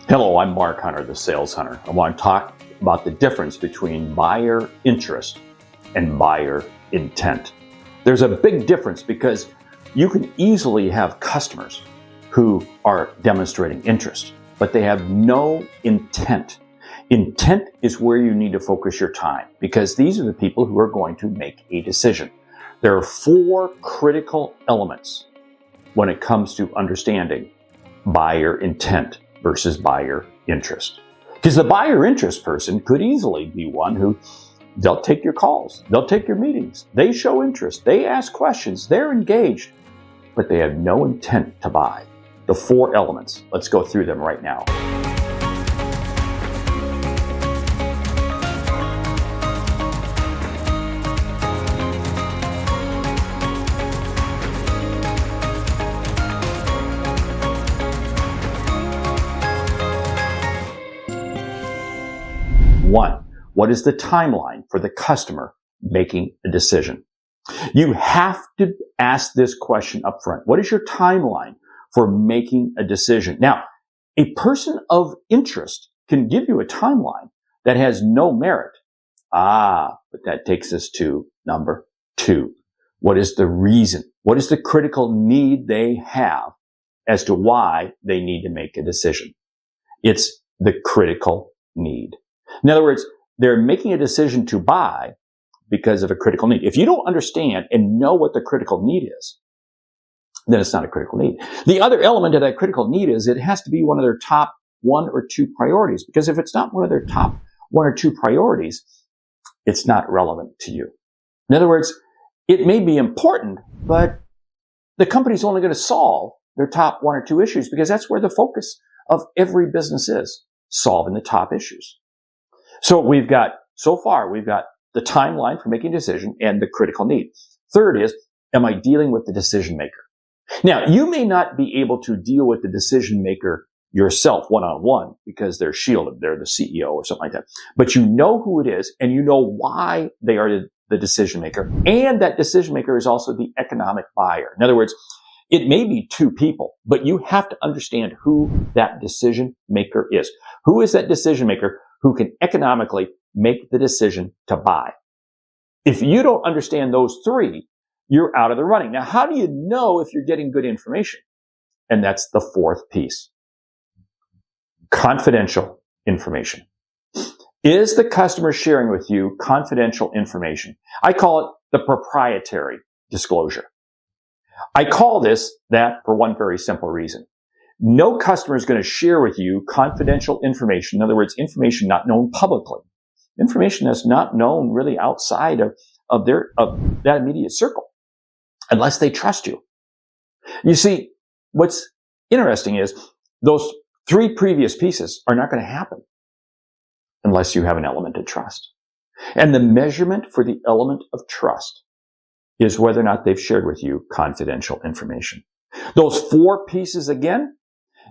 Hello, I'm Mark Hunter, the Sales Hunter. I want to talk about the difference between buyer interest and buyer intent. There's a big difference because you can easily have customers who are demonstrating interest, but they have no intent. Intent is where you need to focus your time because these are the people who are going to make a decision. There are 4 critical elements when it comes to understanding buyer intent versus buyer interest. Because the buyer interest person could easily be one who they'll take your calls, they'll take your meetings, they show interest, they ask questions, they're engaged, but they have no intent to buy. The 4 elements, let's go through them right now. One, what is the timeline for the customer making a decision? You have to ask this question up front. What is your timeline for making a decision? Now, a person of interest can give you a timeline that has no merit. But that takes us to number 2. What is the reason? What is the critical need they have as to why they need to make a decision? It's the critical need. In other words, they're making a decision to buy because of a critical need. If you don't understand and know what the critical need is, then it's not a critical need. The other element of that critical need is it has to be one of their top 1 or 2 priorities, because if it's not one of their top 1 or 2 priorities, it's not relevant to you. In other words, it may be important, but the company's only going to solve their top 1 or 2 issues because that's where the focus of every business is, solving the top issues. So so far we've got the timeline for making a decision and the critical need. Third is, am I dealing with the decision maker? Now, you may not be able to deal with the decision maker yourself one-on-one because they're shielded, they're the CEO or something like that. But you know who it is and you know why they are the decision maker. And that decision maker is also the economic buyer. In other words, it may be 2 people, but you have to understand who that decision maker is. Who is that decision maker who can economically make the decision to buy? If you don't understand those 3, you're out of the running. Now, how do you know if you're getting good information? And that's the 4th piece. Confidential information. Is the customer sharing with you confidential information? I call it the proprietary disclosure. I call this that for one very simple reason. No customer is going to share with you confidential information. In other words, information not known publicly. Information that's not known really outside of that immediate circle, unless they trust you. You see, what's interesting is those 3 previous pieces are not going to happen unless you have an element of trust. And the measurement for the element of trust is whether or not they've shared with you confidential information. Those 4 pieces again,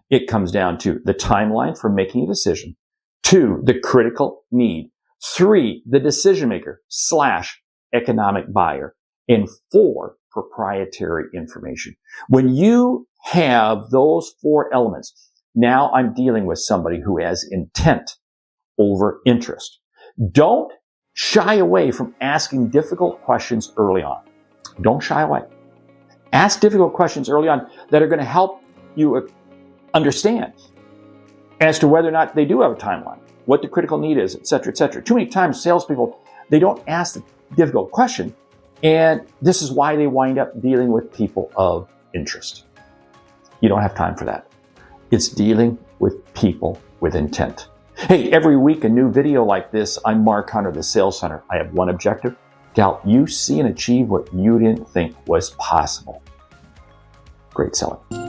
it comes down to the timeline for making a decision, 2, the critical need, 3, the decision maker / economic buyer, and 4, proprietary information. When you have those 4 elements, now I'm dealing with somebody who has intent over interest. Don't shy away from asking difficult questions early on. Don't shy away. Ask difficult questions early on that are going to help you understand as to whether or not they do have a timeline, what the critical need is, etc., etc. Too many times, salespeople, they don't ask the difficult question, and this is why they wind up dealing with people of interest. You don't have time for that. It's dealing with people with intent. Hey, every week a new video like this. I'm Mark Hunter, the Sales Hunter. I have one objective: to help you see and achieve what you didn't think was possible. Great selling.